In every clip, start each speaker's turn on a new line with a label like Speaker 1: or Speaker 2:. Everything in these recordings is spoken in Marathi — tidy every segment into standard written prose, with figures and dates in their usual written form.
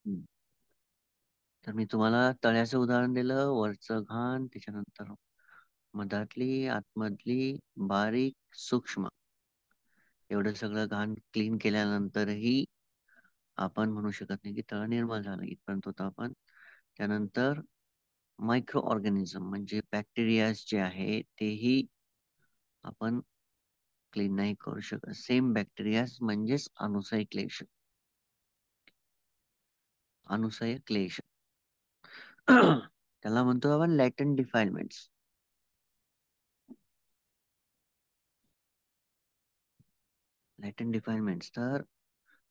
Speaker 1: हम्म. तर मी तुम्हाला तळ्याचं उदाहरण दिलं, वरचं घाण, त्याच्यानंतर मधातली, आतमधली, बारीक, सूक्ष्म, एवढं सगळं घाण क्लीन केल्यानंतरही आपण म्हणू शकत नाही की तळ निर्मळ झालं. इथपर्यंत होतं आपण. त्यानंतर मायक्रो ऑर्गॅनिझम म्हणजे बॅक्टेरियाज जे आहे तेही आपण क्लीन नाही करू शकत. सेम बॅक्टेरियाज म्हणजेच अनुसय क्लेश. अनुसय क्लेश त्याला म्हणतो आपण लॅटेंट डिफाईलमेंट्स. लॅटेंट डिफाईलमेंट्स तर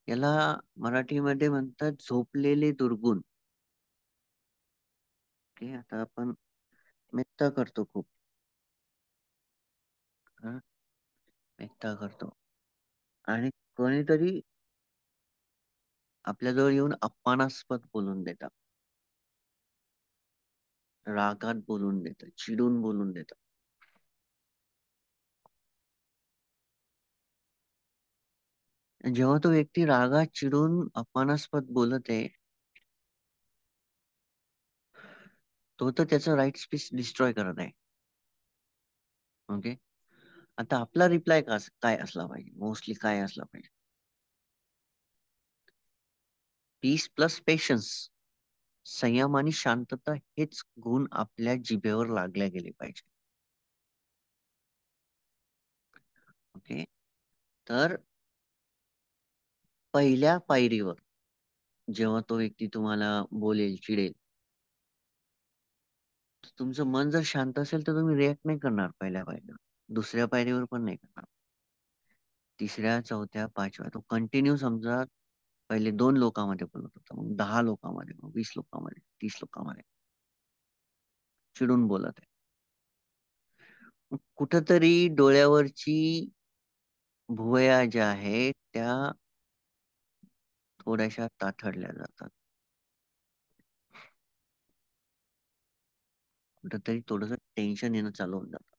Speaker 1: याला मराठीमध्ये म्हणतात झोपलेले दुर्गुण. ओके, आता आपण व्यक्त करतो खूप. हं, व्यक्त करतो आणि कोणीतरी आपल्याजवळ येऊन अपमानास्पद बोलून देतात, रागात बोलून देतात, चिडून बोलून देतात. जेव्हा तो व्यक्ती रागात चिडून अपमानास्पद बोलत आहे, तो तर त्याचं राईट स्पीच डिस्ट्रॉय करत आहे. ओके, आता आपला रिप्लाय काय असला पाहिजे, मोस्टली काय असला पाहिजे? पीस प्लस पेशन्स, संयम आणि शांतता हेच गुण आपल्या जिभेवर लागले गेले पाहिजे. ओके, तर पहिल्या पायरीवर जेव्हा तो व्यक्ती तुम्हाला बोलेल, चिडेल, तुमचं मन जर शांत असेल तर तुम्ही रिॲक्ट नाही करणार पहिल्या पायरीवर, दुसऱ्या पायरीवर पण नाही करणार, तिसऱ्या, चौथ्या, पाचव्या. तो कंटिन्यू समजा पहिले 2 लोकांमध्ये बोलत होता, मग 10 लोकांमध्ये, मग 20 लोकांमध्ये, 30 लोकांमध्ये चिडून बोलत आहे. मग कुठंतरी डोळ्यावरची भुवया ज्या आहेत त्या थोड्याशा ताठरल्या जातात. कुठंतरी थोडस टेन्शन येणं चालू होऊन जातं.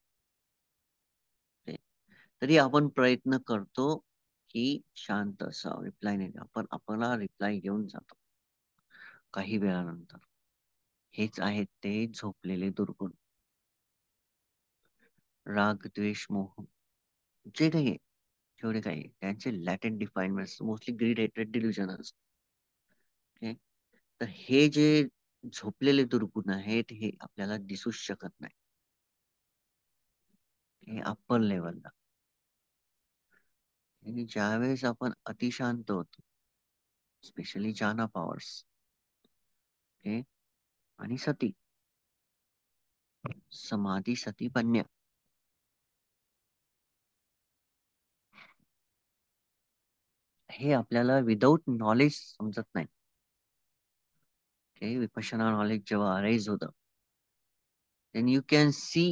Speaker 1: ते- तरी आपण प्रयत्न करतो की शांत असावं, रिप्लाय नाही द्या. आपण आपला रिप्लाय घेऊन जातो काही वेळानंतर. हेच आहेत ते झोपलेले दुर्गुण. राग, द्वेष, मोह, जे काही आहे, जेवढे काही आहे, त्यांचे लॅटेंट डिफाईनमेंट्स मोस्टली ग्रीड, हेट्रेड, डिल्युजन असते. ओके, तर हे जे झोपलेले दुर्गुण आहेत हे आपल्याला दिसूच शकत नाही. हे अप्पर लेवलला. आणि ज्यावेळेस आपण अतिशांत होतो, स्पेशली जाना पॉवर्स, ओके, आणि सती, समाधी, सती, पन्या, हे आपल्याला विदाऊट नॉलेज समजत नाही. ओके, विपश्यना नॉलेज जेव्हा अराईज होतं, देन यू कॅन सी,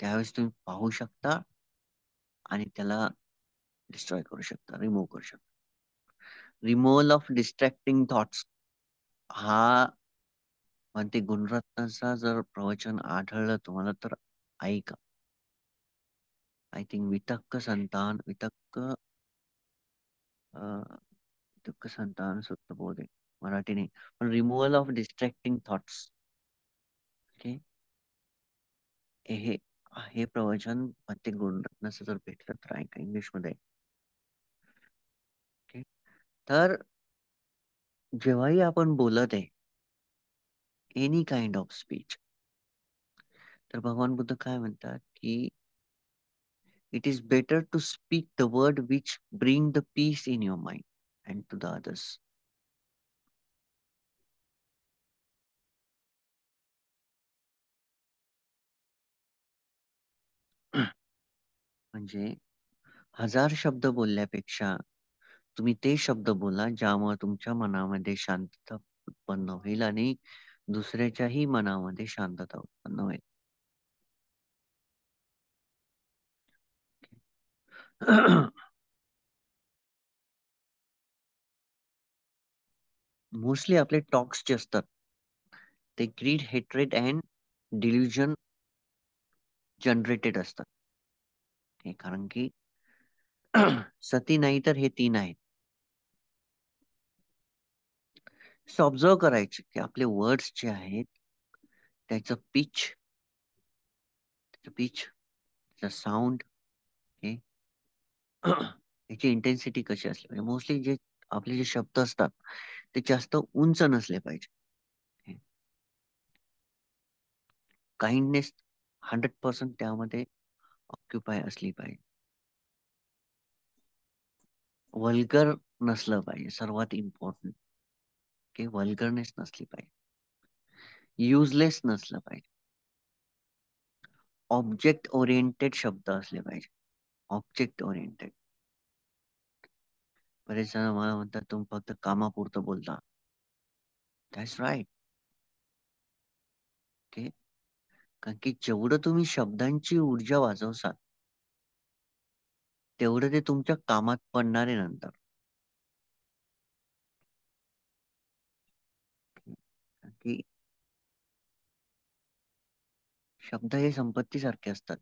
Speaker 1: त्यावेळेस तुम्ही पाहू शकता आणि त्याला डिस्ट्रॉय करू शकता, रिमूव्ह करू शकता. रिमूव्हल ऑफ डिस्ट्रॅक्टिंग थॉट्स हा म्हणते गुणरत्नाचा जर प्रवचन आढळलं तुम्हाला तर ऐका. आय थिंक वितक्क संतान, वितक्क संतान सुतबोधे, मराठी नाही पण removal of distracting thoughts. Okay, हे हे प्रवचन प्रत्येक गुणरत्नाचं जर भेटलं तर ऐका, इंग्लिश मध्ये. ओके, तर जेव्हाही आपण बोलत आहे एनी काइंड ऑफ स्पीच, तर भगवान बुद्ध काय म्हणतात की it is better to speak the word which bring the peace in your mind and to the others. म्हणजे 1000 शब्द बोलल्यापेक्षा तुम्ही ते शब्द बोला ज्यामुळे तुमच्या मनामध्ये शांतता उत्पन्न होईल आणि दुसऱ्याच्याही मनामध्ये शांतता उत्पन्न होईल. मोस्टली आपले टॉक्स जे असतात ते greed, hatred and delusion generated असतात. हे कारण की सती नाही तर हे तीन आहेत. ऑब्झर्व करायचे की आपले वर्ड्स जे आहेत त्याचं पिच त्याचा साऊंड हे याची इंटेन्सिटी कशी असली पाहिजे. मोस्टली जे आपले जे शब्द असतात ते जास्त उंच नसले पाहिजे. काइंडनेस 100% त्यामध्ये ऑक्युपाय असली पाहिजे. वल्गर नसलं पाहिजे सर्वात इम्पॉर्टंट. की वल्गरनेस नसली पाहिजे. युजलेस नसलं पाहिजे. ऑब्जेक्ट ओरिएंटेड शब्द असले पाहिजे. Object oriented. बरेच जण मला म्हणतात तुम्ही फक्त कामापुरतं बोलता. That's right. ओके. कारण की जेवढं तुम्ही शब्दांची ऊर्जा वाजवसाल तेवढं ते तुमच्या कामात पडणार आहे नंतर. कारण की शब्द हे संपत्ती सारखे असतात.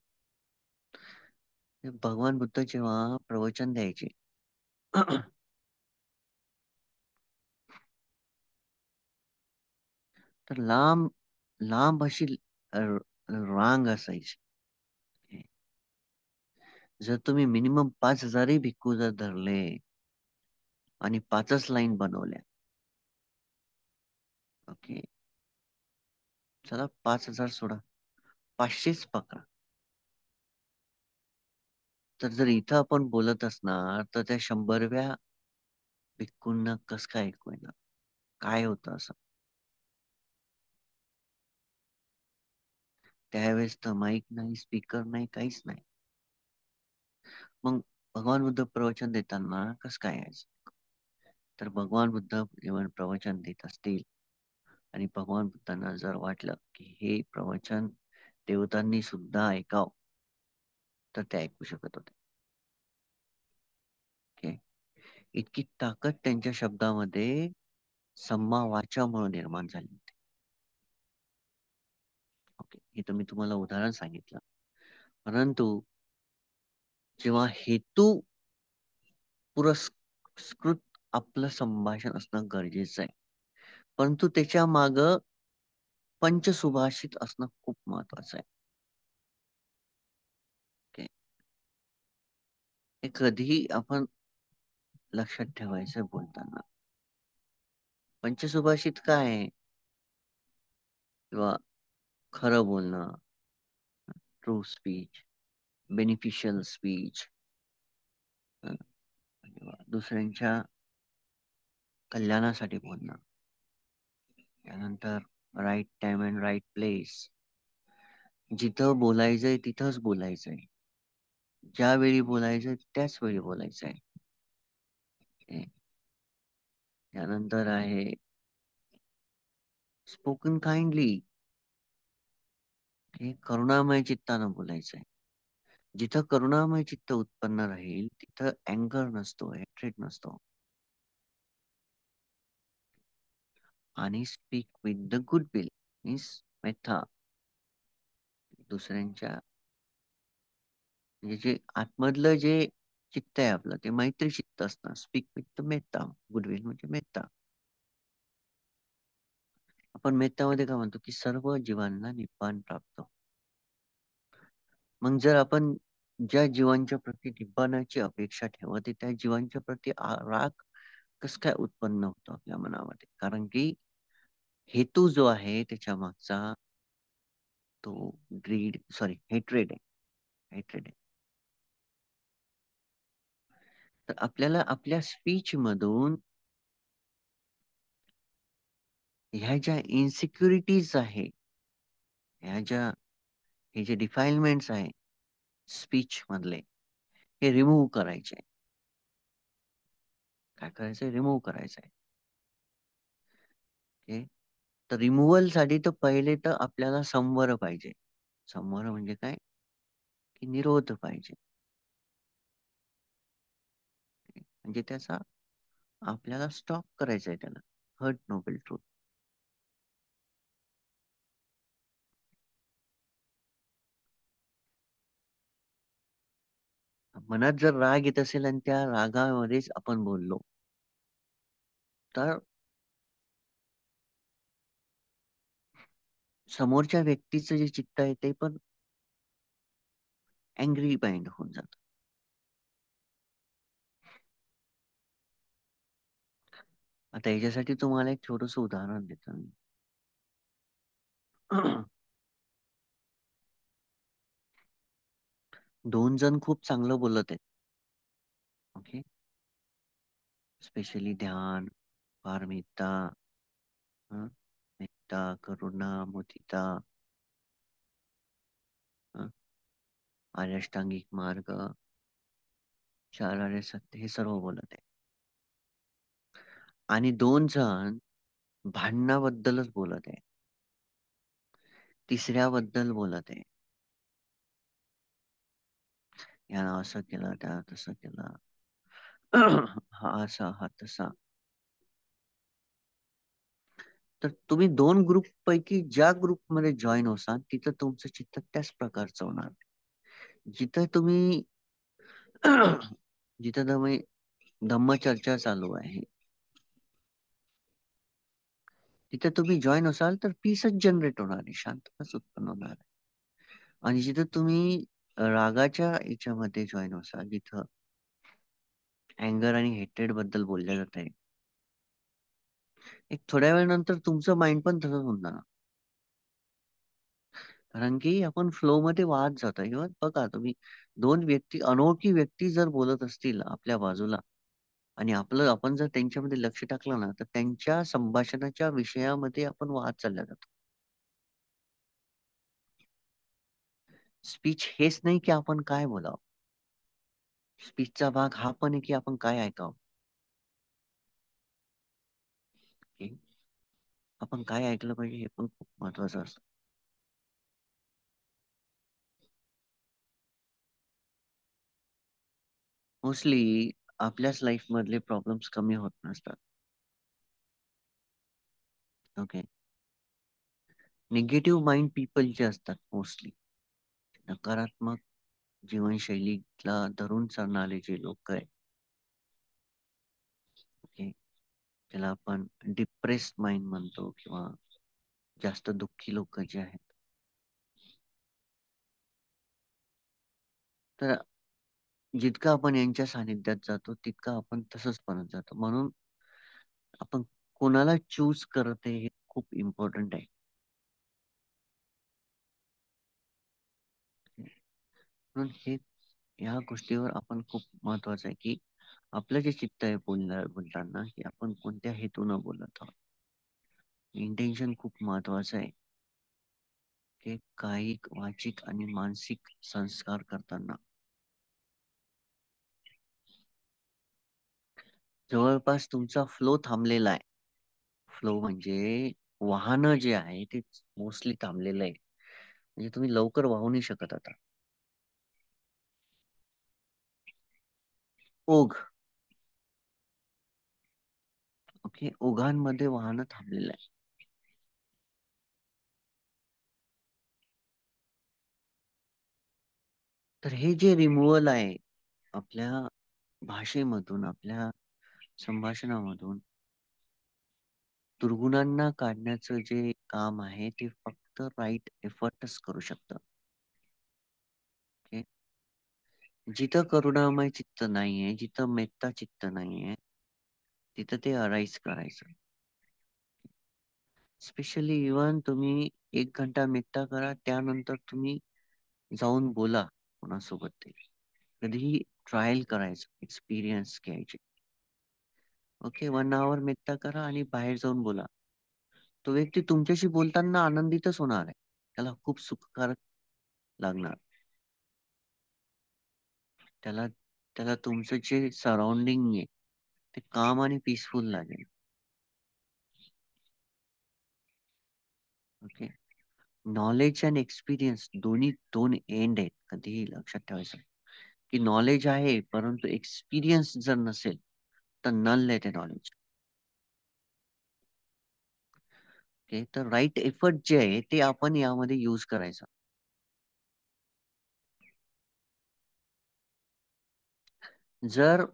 Speaker 1: भगवान बुद्ध जेव्हा प्रवचन द्यायचे तर लांब लांब अशी रांग असायची. जर तुम्ही मिनिमम 5,000 भिक्खू जर धरले आणि 5च लाईन बनवल्या. ओके. चला 5,000 सोडा, 500च पकडा. तर जर इथं आपण बोलत असणार तर त्या 100व्या भिक्खूंना कस काय ऐकू येणार? काय होतं असं? त्यावेळेस तर माईक नाही, स्पीकर नाही, काहीच नाही. मग भगवान बुद्ध प्रवचन देताना कसं काय यायचं? तर भगवान बुद्ध जेव्हा प्रवचन देत असतील आणि भगवान बुद्धांना जर वाटलं की हे प्रवचन देवतांनी सुद्धा ऐकावं तर ते ऐकू शकत होते. ओके. इतकी ताकद त्यांच्या शब्दामध्ये सम्मा वाचामुळे निर्माण झाली होती. ओके. हे तर मी तुम्हाला उदाहरण सांगितलं. परंतु जेव्हा हेतू पुरस्कृत आपलं संभाषण असणं गरजेचं आहे. परंतु त्याच्या माग पंचसुभाषित असणं खूप महत्वाचं आहे. ओके. हे कधीही आपण लक्षात ठेवायचं बोलताना. पंचसुभाषित काय आहे? किंवा खरं बोलणं, ट्रू स्पीच, बेनिफिशियल स्पीच, दुसऱ्यांच्या कल्याणासाठी बोलणं. त्यानंतर right time and right place. जिथं बोलायचंय तिथंच बोलायचंय. ज्यावेळी बोलायचंय त्याच वेळी बोलायचंय. त्यानंतर आहे स्पोकन काइंडली. हे करुणामय चित्तानं बोलायचंय. जिथं करुणामय चित्त उत्पन्न राहील तिथं अँगर नसतो, हेट्रेड नसतो. आणि speak with the good will means metta. दुसऱ्यांच्या म्हणजे जे आतमधलं जे चित्त आहे आपलं ते मैत्री चित्त असतं. Speak with the metta. Goodwill म्हणजे मेत्ता. आपण मेत्तामध्ये काय म्हणतो की सर्व जीवांना निब्बाण प्राप्त. मग जर आपण ज्या जीवांच्या प्रती निब्बाणाची अपेक्षा ठेवते त्या जीवांच्या प्रती राग कस काय उत्पन्न होतो आपल्या मनामध्ये? कारण की हेतू जो आहे त्याच्या मागचा तो ग्रीड सॉरी हेट्रेड आहे. हेट्रेड आहे. तर आपल्याला आपल्या स्पीच मधून ह्या ज्या इन्सिक्युरिटीज आहे, ह्या ज्या हे जे डिफाईलमेंट्स आहे स्पीच मधले हे रिमूव्ह करायचे. काय करायचंय? रिमूव्ह करायचंय. ओके. तर रिमूव्हल साठी तर पहिले तर आपल्याला संवर पाहिजे. संवर म्हणजे काय? की निरोध पाहिजे. म्हणजे त्याचा आपल्याला स्टॉप करायचा आहे त्याला. Hurt noble truth. मनात जर राग येत असेल आणि त्या रागामध्येच आपण बोललो तर समोरच्या व्यक्तीचं जे चित्त आहे ते पण अँग्री माइंड होऊन जातं. आता याच्यासाठी तुम्हाला एक छोटस उदाहरण देतो मी. 2 जण खूप चांगलं बोलत आहेत. ओके. स्पेशली ध्यान, पारमिता, हं, मेत्ता, करुणा, मुदिता, हं, आर्याष्टांगिक मार्ग, चार आर्य सत्य हे सर्व बोलत आहे. आणि 2 जण भांडणाबद्दलच बोलत आहे. तिसऱ्याबद्दल बोलत आहे. यानं असं केलं, त्यानं तसं केलं. हा असा, हा तसा. तर तुम्ही 2 ग्रुप पैकी ज्या ग्रुपमध्ये जॉइन होसाल तिथं तुमचं चित्त त्याच प्रकारचं होणार. जिथं तुम्ही जिथं तुम्ही धम्मचर्चा चालू आहे, तिथे तुम्ही जॉइन असाल तर पीसच जनरेट होणार आहे, शांतताच उत्पन्न होणार आहे. आणि जिथं तुम्ही रागाच्या याच्यामध्ये जॉइन असाल, जिथं अँगर आणि हेट्रेड बद्दल बोलल्या जात आहे, एक थोड्या वेळानंतर तुमचं माइंड पण तसंच होऊन जाणार. कारण की आपण फ्लो मध्ये वाहत जातो. इव्हन बघा तुम्ही 2 व्यक्ती, अनोळखी व्यक्ती जर बोलत असतील आपल्या बाजूला आणि आपण जर त्यांच्यामध्ये लक्ष टाकलं ना, तर त्यांच्या संभाषणाच्या विषयामध्ये आपण वाहत चालला जातो. स्पीच हेच नाही की आपण काय बोलावं. स्पीचचा भाग हा पण आहे की आपण काय ऐकावं. ओके. आपण काय ऐकलं पाहिजे हे पण खूप महत्वाचं असतं. मोस्टली आपल्याच लाईफ मधले प्रॉब्लेम्स कमी होत नसतात. ओके. निगेटिव्ह माइंड पीपल जे असतात मोस्टली, नकारात्मक जीवनशैलीला धरून चालणारे जे लोक आहे, ओके, त्याला आपण डिप्रेस्ड माइंड म्हणतो किंवा जास्त दुःखी लोक जे आहेत, तर जितकं आपण यांच्या सानिध्यात जातो तितकं आपण तसंच बनत जातो. म्हणून आपण कोणाला चूज करत आहे हे खूप इम्पॉर्टंट आहे. म्हणून ह्या गोष्टीवर आपण खूप महत्वाचं आहे की आपलं जे चित्त आहे बोलताना की आपण कोणत्या हेतून बोलत आहोत. इंटेन्शन खूप महत्वाचं आहे. की कायिक, वाचिक आणि मानसिक संस्कार करताना जवळपास तुमचा फ्लो थांबलेला आहे. फ्लो म्हणजे वाहन जे आहे ते मोस्टली थांबलेलं आहे. म्हणजे तुम्ही लवकर वाहू नाही शकत आता. ओघ, ओके, ओघांमध्ये वाहन थांबलेलं आहे. तर हे जे रिमूव्हल आहे आपल्या भाषेमधून, आपल्या संभाषणामधून दुर्गुणांना काढण्याचं जे काम आहे ते फक्त राईट एफर्टच करू शकतं. ओके. जिथं करुणामय चित्त नाहीये, जिथं मेत्ता चित्त नाहीये, तिथं ते अराईज करायचं. स्पेशली इव्हन तुम्ही 1 घंटा मेत्ता करा, त्यानंतर तुम्ही जाऊन बोला कोणासोबत तरी. कधीही ट्रायल करायचं, एक्सपिरियन्स घ्यायचे. ओके, 1 आवर मेत्ता करा आणि बाहेर जाऊन बोला. तो व्यक्ती तुमच्याशी बोलताना आनंदितच होणार आहे. त्याला खूप सुखकारक लागणार. त्याला त्याला तुमचं जे सराउंडिंग आहे ते काम आणि पीसफुल लागेल. ओके. नॉलेज आणि एक्सपिरियन्स दोन्ही 2 एंड आहेत. कधीही लक्षात ठेवायचं की नॉलेज आहे परंतु एक्सपिरियन्स जर नसेल तर नल आहे ते नॉलेज. ओके. तर राईट एफर्ट जे आहे ते आपण यामध्ये यूज करायचं. जर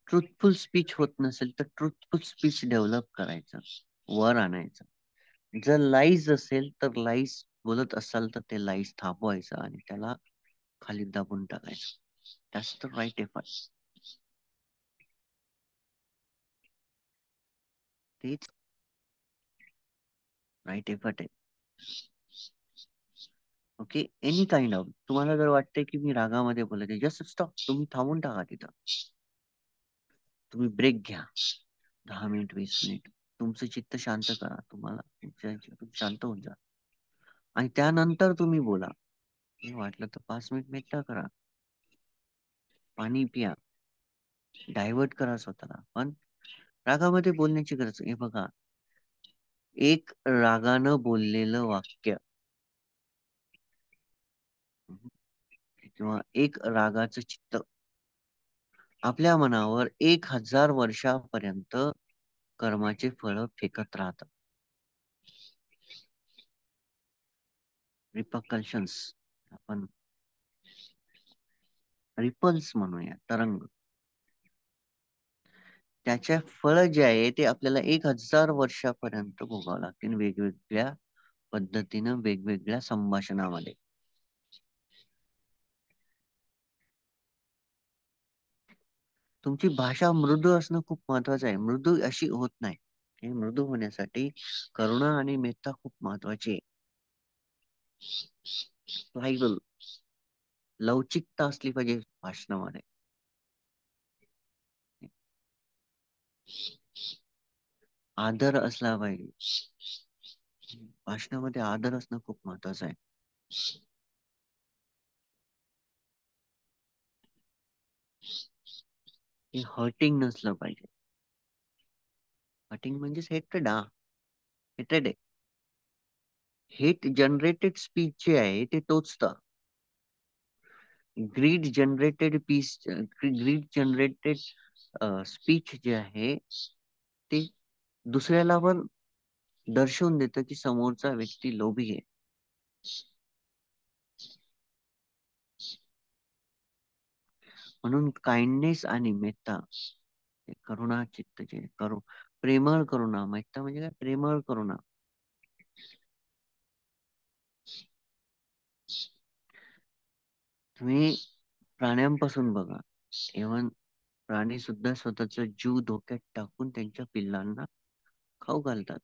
Speaker 1: ट्रुथफुल स्पीच होत नसेल तर ट्रुथफुल स्पीच डेव्हलप करायचं, वर आणायचं. जर लाईज असेल तर लाईज बोलत असाल तर ते लाईज थांबवायचं आणि त्याला खाली दाबून टाकायचं. That's the right effort. तेच राईट एफर्ट आहे. ओके, एनी काइंड ऑफ, तुम्हाला जर वाटतंय की मी रागामध्ये बोलत आहे, जस्ट स्टॉप. तुम्ही थांबून टाका तिथं. तुम्ही ब्रेक घ्या, 10 मिनिट 20 मिनिट. तुमचं चित्त शांत करा. तुम्हाला तुमच्या ह्याच्यातून शांत होऊन जा आणि त्यानंतर तुम्ही बोला. हे वाटलं तर 5 मिनिट मेत्ता करा, पाणी पिया, डायव्हर्ट करा स्वतःला. पण रागामध्ये बोलण्याची गरज. हे बघा, एक रागानं बोललेलं वाक्य किंवा एक रागाचं चित्त आपल्या मनावर 1000 वर्षापर्यंत कर्माचे फळ फेकत राहतात. रिपकल्शन्स, आपण रिपल्स म्हणूया, तरंग. त्याचे फळ जे आहे ते आपल्याला 1000 वर्षापर्यंत भोगावं लागतील, वेगवेगळ्या पद्धतीनं, वेगवेगळ्या संभाषणामध्ये. तुमची भाषा मृदू असणं खूप महत्वाचं आहे. मृदू अशी होत नाही. हे मृदू होण्यासाठी करुणा आणि मेत्ता खूप महत्वाची आहे. फ्लायबल, लवचिकता असली पाहिजे भाषणामध्ये. आदर असला पाहिजे. भाषणामध्ये आदर असणं खूप महत्वाचं आहे. हे हर्टिंग नसलं पाहिजे. हर्टिंग म्हणजेच हेट्रेड. हा, हेट्रेड आहे. हेट जनरेटेड स्पीच जे आहे ते टोचतं. Greed generated peace, greed generated speech जे आहे ते दुसऱ्याला पण दर्शवून देतं की समोरचा व्यक्ती लोभी आहे. म्हणून काइंडनेस आणि मेत्ता, करुणा चित्त जे प्रेमळ करुणा. मेत्ता म्हणजे काय? प्रेमळ करुणा. तुम्ही प्राण्यांपासून बघा. इव्हन प्राणी सुद्धा स्वतःचा जीव धोक्यात टाकून त्यांच्या पिल्लांना खाऊ घालतात.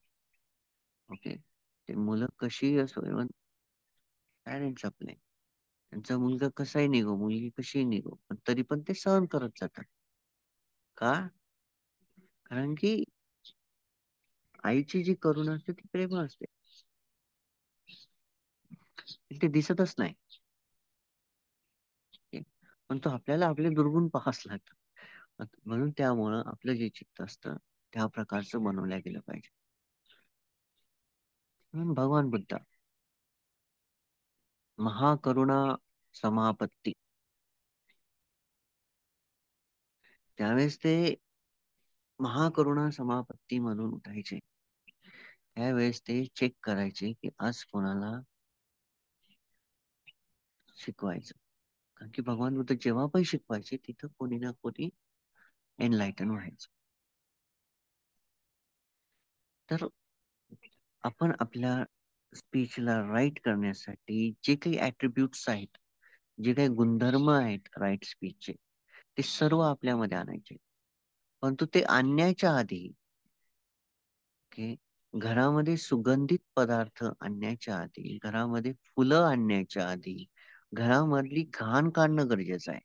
Speaker 1: ओके, ते मुलं कशी असो, इव्हन पॅरेंट्स आपले, त्यांचा मुलगा कसाही निघो, मुलगी कशी निघो, पण तरी पण ते सहन करत जातात. का? कारण की आईची जी करुणा असते ती प्रेम असते, ते दिसतच नाही. पण तो आपल्याला आपले दुर्गुण पाहाच लागतात. म्हणून त्यामुळं आपलं जे चित्त असतं त्या प्रकारचं बनवल्या गेलं पाहिजे. म्हणून भगवान बुद्ध महाकरुणा समापत्ती, त्यावेळेस ते महाकरुणा समापत्ती म्हणून उठायचे. त्यावेळेस ते चेक करायचे की आज कोणाला शिकवायचं. कारण की भगवान बुद्ध जेव्हा पण शिकवायचे तिथं कोणी ना कोणी एनलायटन व्हायचं. तर आपण आपल्या स्पीचला राईट करण्यासाठी जे काही ऍट्रिब्यूट्स आहेत, जे काही गुणधर्म आहेत राईट स्पीचचे, ते सर्व आपल्यामध्ये आणायचे. परंतु ते आणण्याच्या आधी, ओके, घरामध्ये सुगंधित पदार्थ आणण्याच्या आधी, घरामध्ये फुलं आणण्याच्या आधी, घरामधली घाण काढणं गरजेचं आहे.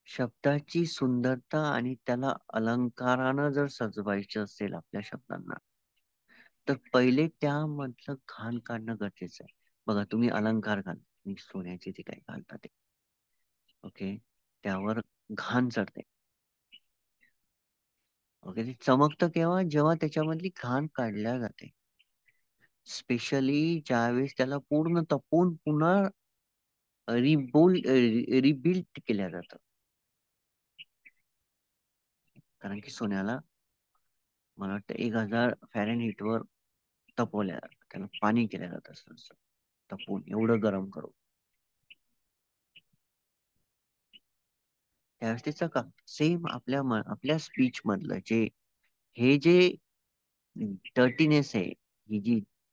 Speaker 1: शब्दाची सुंदरता आणि त्याला अलंकारानं जर सजवायचं असेल आपल्या शब्दांना, तर पहिले त्यामधलं घाण काढणं गरजेचं आहे. बघा, तुम्ही अलंकार घाल, तुम्ही सोन्याचे जे काही घालता ते, ओके, त्यावर घाण चढते. ओके, ते चमकतं केव्हा? जेव्हा त्याच्यामधली घाण काढल्या जाते. स्पेशली ज्यावेळेस त्याला पूर्ण तपून पुन्हा रिबिल्ड केल्या जातं. कारण की सोन्याला मला वाटतं 1000 फॅरेनहीट वर तपवल्या जातं, त्याला पाणी केलं जातं असं तपवून, एवढं गरम करून. त्यावेळेस ते चका. सेम आपल्या स्पीच मधलं जे हे जे डर्टीनेस आहे, हे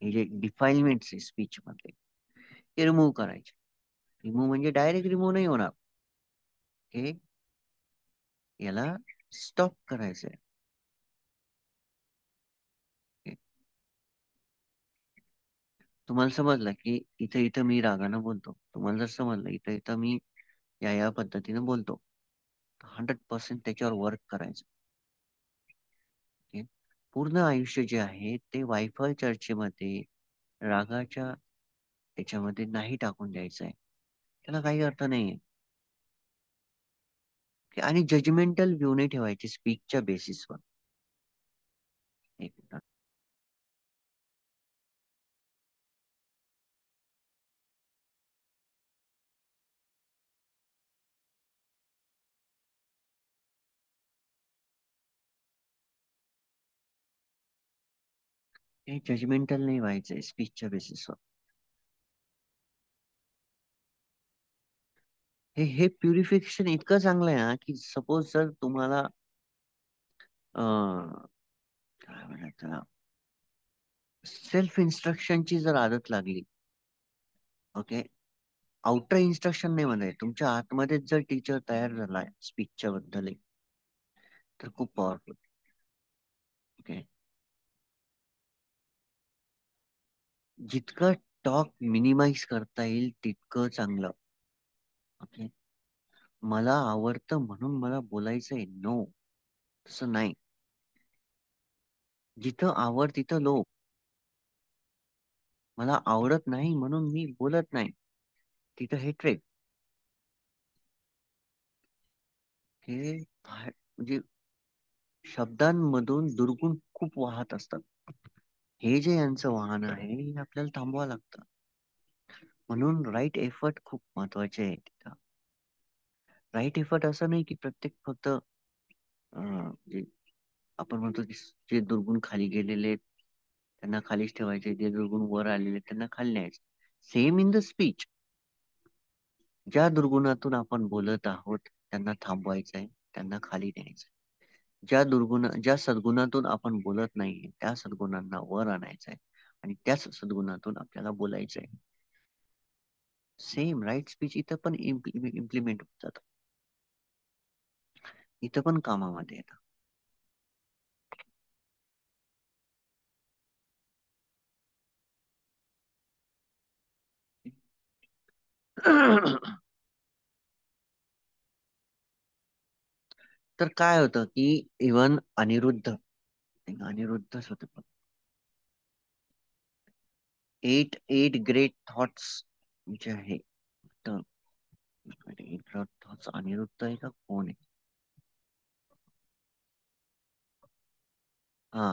Speaker 1: जे डिफाईलमेंट आहे स्पीच मध्ये, ते रिमूव्ह करायचे. रिमूव्ह म्हणजे डायरेक्ट रिमूव्ह नाही होणार, हे याला स्टॉप करायचंय. हे तुम्हाला समजलं की इथं इथं मी रागानं बोलतो, तुम्हाला जर समजलं इथं इथं मी या पद्धतीने बोलतो, 100% त्याच्यावर वर्क करायचं. ओके. पूर्ण आयुष्य जे आहे ते वायफळ चर्चेमध्ये, रागाच्या त्याच्यामध्ये नाही टाकून द्यायचं आहे. त्याला काही अर्थ नाहीये. आणि जजमेंटल व्ह्यू नाही ठेवायचे स्पीचच्या बेसिसवर. एक मिनिट. हे जजमेंटल नाही व्हायचंय स्पीचच्या बेसिसवर. हे प्युरिफिकेशन इतकं चांगलं आहे ना, की सपोज जर तुम्हाला काय म्हणतात त्याला, सेल्फ इन्स्ट्रक्शनची जर आदत लागली, ओके, आउटर इन्स्ट्रक्शन नाही मध्ये तुमच्या आतमध्येच जर टीचर तयार झालाय स्पीचच्या बद्दल, तर खूप पॉवरफुल. ओके. जितकं टॉक मिनिमाइज करता येईल तितकं चांगलं. ओके. मला आवडतं म्हणून मला बोलायचंय, नो, तसं नाही. जिथं आवड तिथं लो. मला आवडत नाही म्हणून मी बोलत नाही, तिथं हेट्रेड. हे म्हणजे शब्दांमधून दुर्गुण खूप वाहत असतात. हे जे यांचं वाहन आहे हे आपल्याला थांबवावं लागतं. म्हणून राईट एफर्ट खूप महत्वाचे आहे तिथं. राईट एफर्ट असं नाही की प्रत्येक फक्त जे आपण म्हणतो की जे दुर्गुण खाली गेलेले आहेत त्यांना खालीच ठेवायचे, जे दुर्गुण वर आलेले आहेत त्यांना खाली न्यायचे. Same in the speech. ज्या दुर्गुणातून आपण बोलत आहोत त्यांना थांबवायचं आहे, त्यांना खाली न्यायचं. ज्या सद्गुणातून आपण बोलत नाहीये त्या सद्गुणांना वर आणायचं आहे आणि त्याच सद्गुणातून आपल्याला बोलायचं आहे. सेम राईट स्पीच इथं पण इम्प्लिमेंट होत जातं, इथं पण कामामध्ये येतं. तर काय होतं की इवन अनिरुद्धच होते पण, एट ग्रेट थॉट्स जे आहे, तर एट ग्रेट थॉट्स अनिरुद्ध आहे का कोण आहे? हा.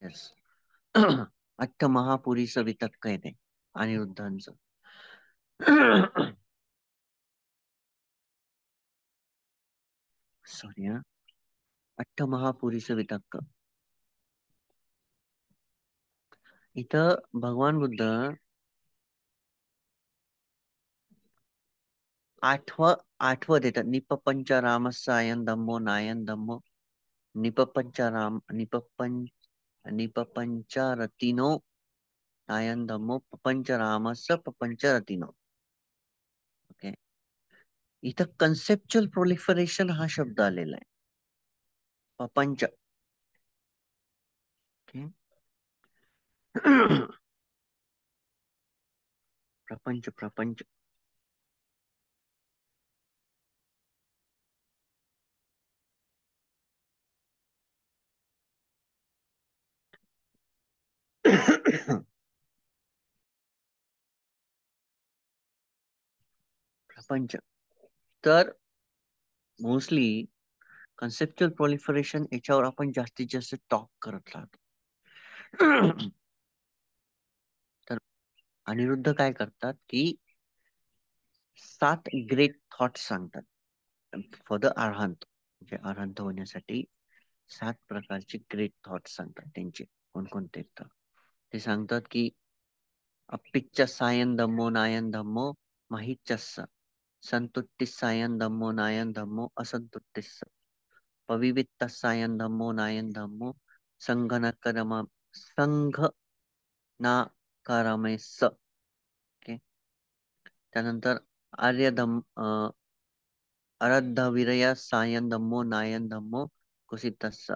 Speaker 1: येस. अष्टमहापुरीचं वितक्क आहे ते अनिरुद्धांचं. सॉरी हा. अष्टमहापुरीचं वितक्क. इथं भगवान बुद्ध आठवं देतात. निपपंच रामस्सायन धम्मो नायन धम्मो, निपपंच राम निपपंच रतिनो नायन धम्मो पपंच रामस्स पपंच रतिनो. ओके. इथं कन्सेप्च्युअल प्रोलिफरेशन हा शब्द आलेला आहे. पपंच. ओके. प्रपंच प्रपंच. प्रपंच. तर मोस्टली कन्सेप्च्युअल प्रोलिफरेशन याच्यावर आपण जास्तीत जास्त टॉक करत राहतो. तर अनिरुद्ध काय करतात की 7 ग्रेट थॉट्स सांगतात फॉर द अरहंत, म्हणजे अरहंत होण्यासाठी 7 प्रकारचे ग्रेट थॉट्स सांगतात त्यांचे. कोणकोणते तर ते सांगतात की अप्पिच्च सायन धम्मो नायन धम्मो महिच्चस्स संतुट्टिस्सायन धम्मो नायन धम्मो असंतुट्टिस्स पविवित्तस्सायन धम्मो नायन धम्मो संघ संघ ना करमेस्स. ओके. त्यानंतर आर्य धम अरද්ධ सायन धम्मो नायन धम्मो कुसितस्स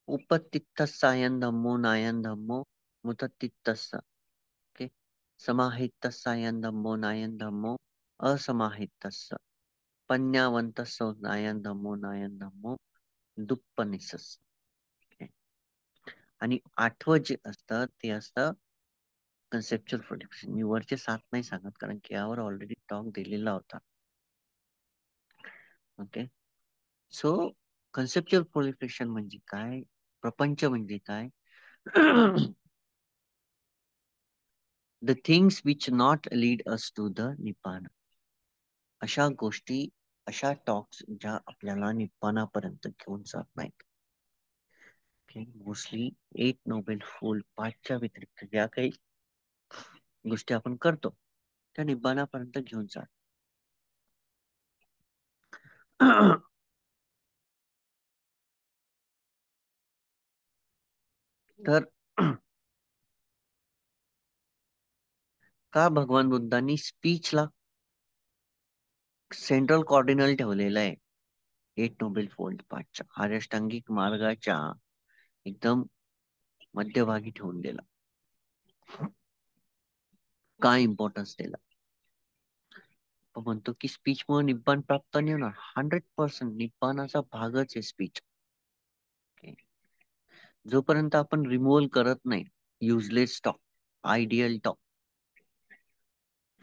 Speaker 1: उपतित्तस्सायन धम्मो नायन धम्मो मुततित्तस्स. ओके. समाहितस्सायन धम्मो नायन धम्मो असमाहितस्स पन्यावंतस्स नायन धम्मो नायन धम्मो दुप्पनिसस. ओके. आणि 8वं जे असतं ते असतं कन्सेप्च्युअल प्रोडक्शन. मी वरचे 7 नाही सांगत कारण की यावर ऑलरेडी टॉक दिलेला होता. ओके. सो कन्सेप्च्युअल प्रोलिफरेशन म्हणजे काय, प्रपंच म्हणजे काय? The things which not lead us to the nibbana. अशा गोष्टी, अशा टॉक्स ज्या आपल्याला निप्पानापर्यंत घेऊन जात नाहीत. मोस्टली 8 नोबेल फूल पाचच्या व्यतिरिक्त ज्या काही गोष्टी आपण करतो त्या निब्बाणापर्यंत घेऊन जात. तर का भगवान बुद्धांनी स्पीचला सेंट्रल कॉर्डिनल ठेवलेलं आहे 8 नोबेल फोल्ड पाचच्या आर्यष्टांगिक मार्गाच्या एकदम मध्यभागी ठेवून दिला? काय इम्पॉर्टन्स दिला? आपण म्हणतो की स्पीच मुळे निब्बाण प्राप्त नाही होणार. 100% निब्बाणाचा भागच आहे स्पीच. जोपर्यंत आपण रिमूव्हल करत नाही useless talk, idle talk,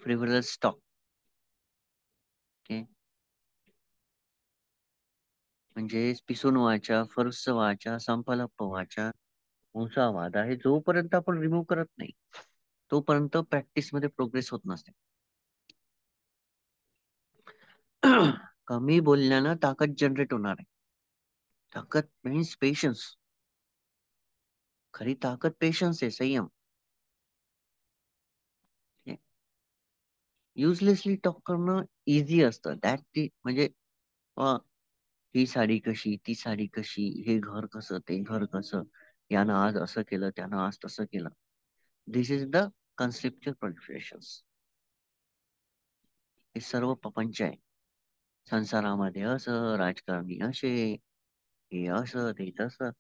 Speaker 1: frivolous talk, म्हणजे पिसून व्हायच्या, फरस व्हायच्या, संपलप व्हायच्या, हुंसावाद आहे, जोपर्यंत आपण रिमूव्ह करत नाही तोपर्यंत प्रॅक्टिस मध्ये प्रोग्रेस होत नसते. कमी बोलण्यानं ताकद जनरेट होणार आहे. ताकद मीन्स पेशन्स. खरी ताकद पेशन्स आहे, संयम. युजलेसली टॉक करणं इझी असतं. दॅट ती म्हणजे ही साडी कशी, ती साडी कशी, हे घर कसं, ते घर कसं, यानं आज असं केलं, त्यानं आज तसं केलं. दिस इज द कन्सेप्च्युअल प्रोलिफरेशन्स. हे सर्व प्रपंच आहे. संसारामध्ये असं, राजकारणी असे, हे असं, ते तसं.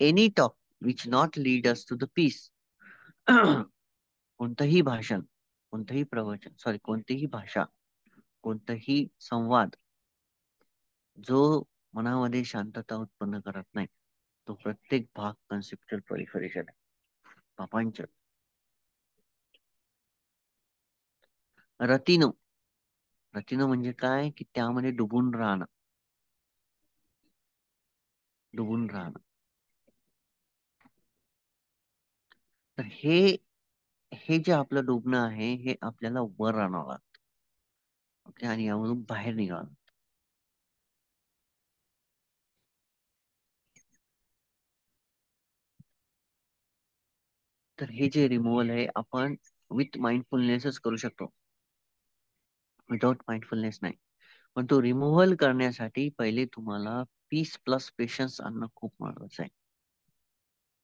Speaker 1: Any talk which not lead us to the peace. कोणतंही भाषण, कोणतंही प्रवचन, सॉरी कोणतीही भाषा, कोणताही संवाद जो मनामध्ये शांतता उत्पन्न करत नाही तो प्रत्येक भाग कन्सेप्च्युअल प्रोलिफरेशन आहे, प्रपंच. रतिनो, रतिनो म्हणजे काय की त्यामध्ये डुबून राहणं, डुबून राहणं. तर हे जे आपलं डुबणं आहे हे आपल्याला वर आणावं लागतं. ओके. आणि यामधून बाहेर निघावं. तर हे जे रिमूव्हल आहे आपण विथ माइंडफुलनेसच करू शकतो, विदाउट माइंडफुलनेस नाही. पण तो रिमूव्हल करण्यासाठी पहिले तुम्हाला पीस प्लस पेशन्स आणणं खूप महत्वाचं आहे.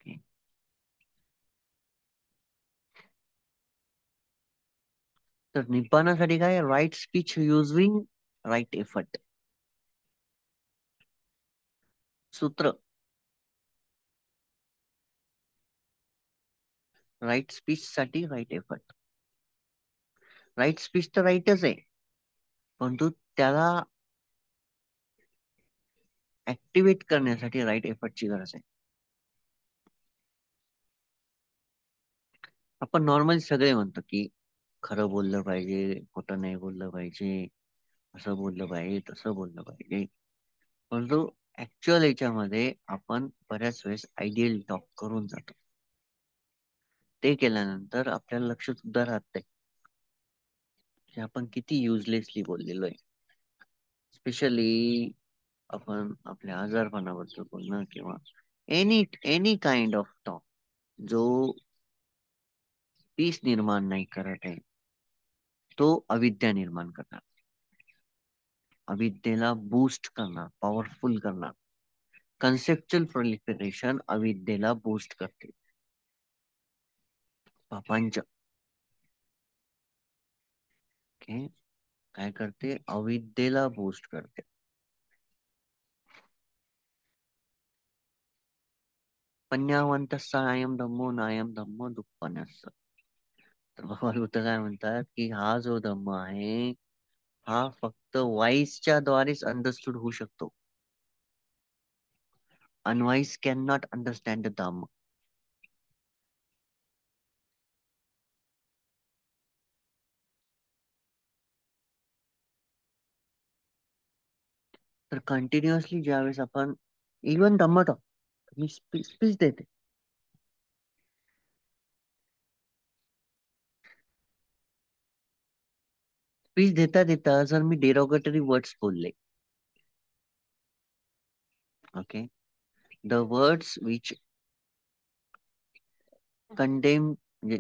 Speaker 1: Okay. तर निब्बाणासाठी काय? Right speech using right effort. सूत्र, राईट स्पीच साठी राईट एफर्ट. राईट स्पीच तर राईटच आहे, परंतु त्याला ऍक्टिव्हेट करण्यासाठी राईट एफर्टची गरज आहे. आपण नॉर्मली सगळे म्हणतो की खरं बोललं पाहिजे, खोटं नाही बोललं पाहिजे, असं बोललं पाहिजे, तसं बोललं पाहिजे. परंतु ऍक्च्युअल याच्यामध्ये आपण बऱ्याच वेळेस आयडियल टॉक करून जातो. ते केल्यानंतर आपल्याला लक्ष सुद्धा राहत नाही की आपण किती युजलेसली बोललेलो आहे. स्पेशली आपण आपल्या आजारपणाबद्दल बोलणं किंवा any any kind of talk जो पीस निर्माण नाही करत आहे, तो अविद्या निर्माण करणार, अविद्येला बूस्ट करणार, पॉवरफुल करणार. कन्सेप्च्युअल प्रोलिफरेशन अविद्येला बूस्ट करते. पापांच ओके काय करते? अविद्येला बूस्ट करते. पन्यावंतस्ස अयम धम्मो नायम धम्मो दुःखपनस्स. तर भगवान बुद्ध काय म्हणतात की हा जो धम्म आहे हा फक्त वाईसच्या द्वारेच अंडरस्टूड होऊ शकतो. अनवाईज कॅन नॉट अंडरस्टँड द धम्म. तर कंटिन्युअसली ज्यावेळेस आपण इव्हन धम्म मी स्पीच देते, स्पीच देता देता जर मी डेरोगेटरी वर्ड्स बोलले, okay, the words which condemn,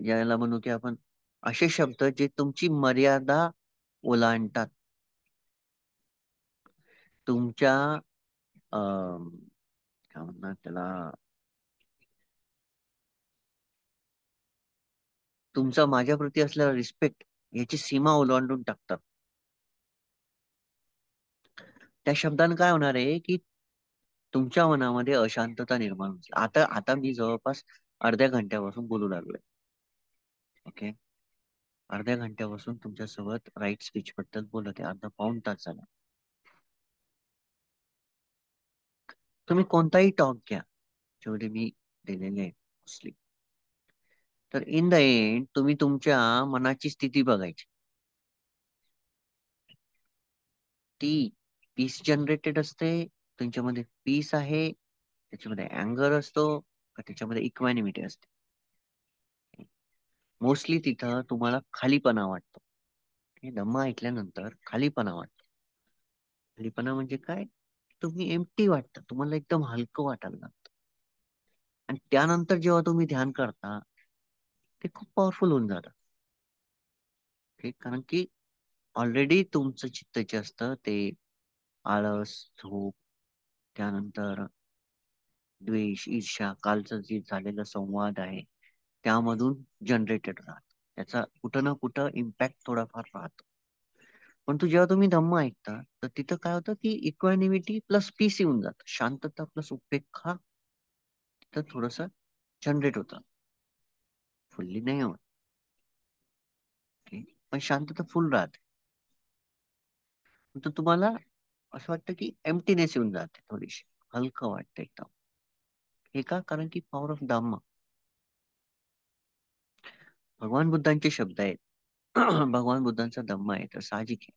Speaker 1: ज्याला म्हणू की आपण असे शब्द जे तुमची मर्यादा ओलांडतात, तुमच्या काय म्हणतात त्याला, तुमचा माझ्याप्रती असलेला रिस्पेक्ट याची सीमा ओलांडून टाकतात. त्या शब्दाने काय होणार आहे की तुमच्या मनामध्ये अशांतता निर्माण होईल. आता आता मी जवळपास अर्ध्या घंट्यापासून बोलू लागलोय. ओके, अर्ध्या घंट्यापासून तुमच्यासोबत राईट स्पीच बद्दल बोलत आहे, अर्धा पाऊण तास झाला. तुम्ही कोणताही टॉक घ्या जेवढे मी दिलेले आहे मोस्टली, तर इन द एंड तुम्ही तुमच्या मनाची स्थिती बघायची. ती पीस जनरेटेड असते, तुमच्यामध्ये पीस आहे, त्याच्यामध्ये अँगर असतो का त्याच्यामध्ये इक्वॅनिमिटी असते. मोस्टली तिथं तुम्हाला खालीपणा वाटतो. हे धम्म ऐकल्यानंतर खालीपणा वाटतो. खालीपणा म्हणजे काय? तुम्ही एम्प्टी वाटतं, तुम्हाला एकदम हलकं वाटायला लागतं. आणि त्यानंतर जेव्हा तुम्ही ध्यान करता ते खूप पॉवरफुल होऊन जातं. कारण की ऑलरेडी तुमचं चित्त जे असतं ते आळस, झोप, त्यानंतर द्वेष, ईर्ष्या, कालचं जे झालेलं संवाद आहे त्यामधून जनरेटेड राहत. त्याचा कुठं ना कुठं इम्पॅक्ट थोडाफार राहतो. पण जेव्हा तुम्ही धम्म ऐकता तर तिथं काय होतं की इक्वॅनिमिटी प्लस पीस येऊन जातं, शांतता प्लस उपेक्षा तिथं थोडस जनरेट होतं. फुल्ली नाही होत, पण शांतता फुल राहते. तर तुम्हाला असं वाटतं की एम्प्टीनेस येऊन जाते, थोडीशी हलकं वाटतं एकदम. हे का? कारण की पॉवर ऑफ धम्म. भगवान बुद्धांचे शब्द आहेत. भगवान बुद्धांचा धम्म आहे तर साहजिक आहे.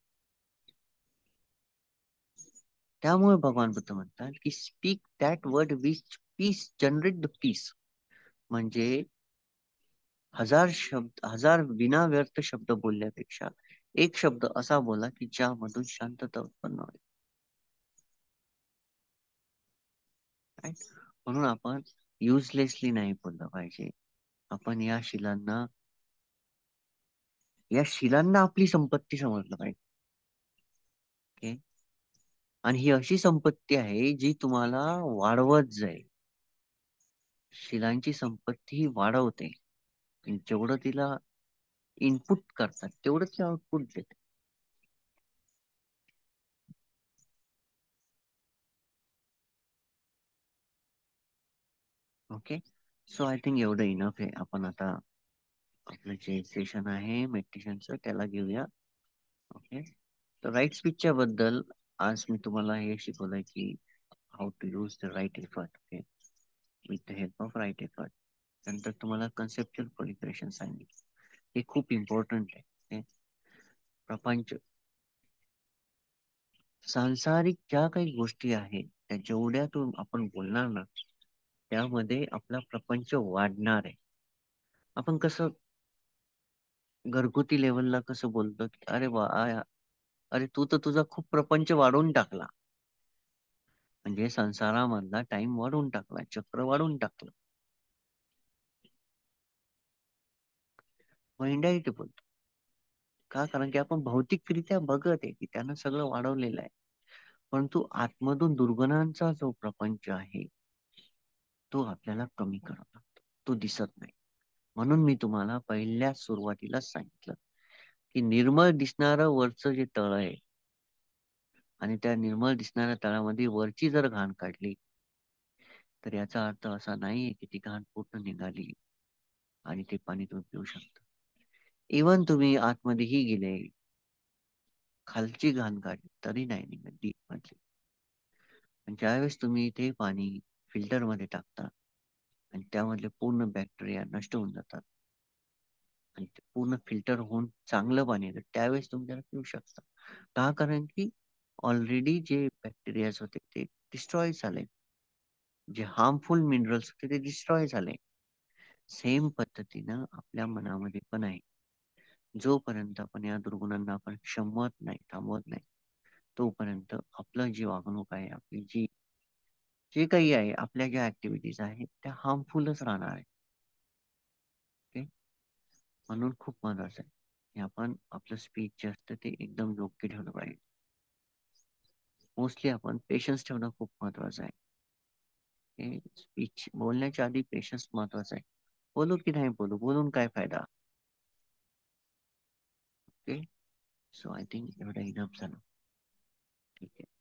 Speaker 1: त्यामुळे भगवान बुद्ध म्हणतात की speak that word which peace generate the peace. म्हणजे हजार विना व्यर्थ शब्द बोलल्यापेक्षा एक शब्द असा बोला की ज्यामधून शांतता उत्पन्न होईल. Right? म्हणून आपण युजलेसली नाही बोललं पाहिजे. आपण या शिलांना आपली संपत्ती समजलं पाहिजे. ओके, आणि ही अशी संपत्ती आहे जी तुम्हाला वाढवत जाईल. शिलांची संपत्ती ही वाढवते, जेवढं तिला इनपुट करतात तेवढं ते आउटपुट देते. ओके, सो आय थिंक एवढं इनफ आहे. आपण आता आपलं जे सेशन आहे मेडिटेशनचं त्याला घेऊया. ओके, तर राईट स्पीचच्या बद्दल आज मी तुम्हाला हे शिकवलंय की how to use the right effort. Okay, with the help of right effort. नंतर तुम्हाला कन्सेप्च्युअल प्रोलिफरेशन सांगितलं, हे खूप इम्पॉर्टंट आहे. okay? प्रपंच, सांसारिक ज्या काही गोष्टी आहेत त्या जेवढ्या आपण बोलणार ना त्यामध्ये आपला प्रपंच वाढणार आहे. आपण कसं घरगुती लेवलला कसं बोलतो, की "अरे अरे तू तर तुझा खूप प्रपंच वाढवून टाकला." म्हणजे संसारामधला टाइम वाढवून टाकला, चक्र वाढवून टाकलं. मग इनडायरेक्टली बोलतो. का? कारण की आपण भौतिकरित्या बघत आहे, की त्यानं सगळं वाढवलेलं आहे. परंतु आतमधून दुर्गुणांचा जो प्रपंच आहे, तो आपल्याला कमी करावा लागतो. तो दिसत नाही. म्हणून मी तुम्हाला पहिल्या सुरुवातीलाच सांगितलं, की निर्मळ दिसणारं वरचं जे तळ आहे आणि त्या निर्मळ दिसणाऱ्या तळामध्ये वरची जर घाण काढली, तर याचा अर्थ असा नाहीये, की ती घाण पूर्ण निघाली आणि ते पाणी तुम्ही पिऊ शकता. इव्हन तुम्ही आतमध्येही गेले, खालची घाण काढली, तरी नाही निघत डीपमधली. आणि ज्यावेळेस तुम्ही ते पाणी फिल्टरमध्ये टाकता आणि त्यामधले पूर्ण बॅक्टेरिया नष्ट होऊन जातात आणि ते पूर्ण फिल्टर होऊन चांगलं पाणी येतं, त्यावेळेस तुम्ही त्याला पिऊ शकता. का? कारण की ऑलरेडी जे बॅक्टेरियाज होते ते डिस्ट्रॉय झाले. जे हार्मफुल मिनरल्स होते ते डिस्ट्रॉय झाले. सेम पद्धतीनं आपल्या मनामध्ये पण आहे. जोपर्यंत आपण या दुर्गुणांना आपण क्षमवत नाही, थांबवत नाही, तोपर्यंत आपलं जी वागणूक आहे, आपली जी जे काही आहे, आपल्या ज्या ॲक्टिव्हिटीज आहेत, त्या हार्मफुलच राहणार आहे. ओके. म्हणून खूप महत्वाचं आहे, की आपण आपलं स्पीच जे असतं ते एकदम योग्य ठेवलं पाहिजे. मोस्टली आपण पेशन्स ठेवणं खूप महत्वाचं आहे. हे स्पीच बोलण्याच्या आधी पेशन्स महत्वाचा आहे. बोलू की नाही बोलू? बोलून काय फायदा? ओके. सो आय थिंक एवढं इनफ झालं. ठीक आहे.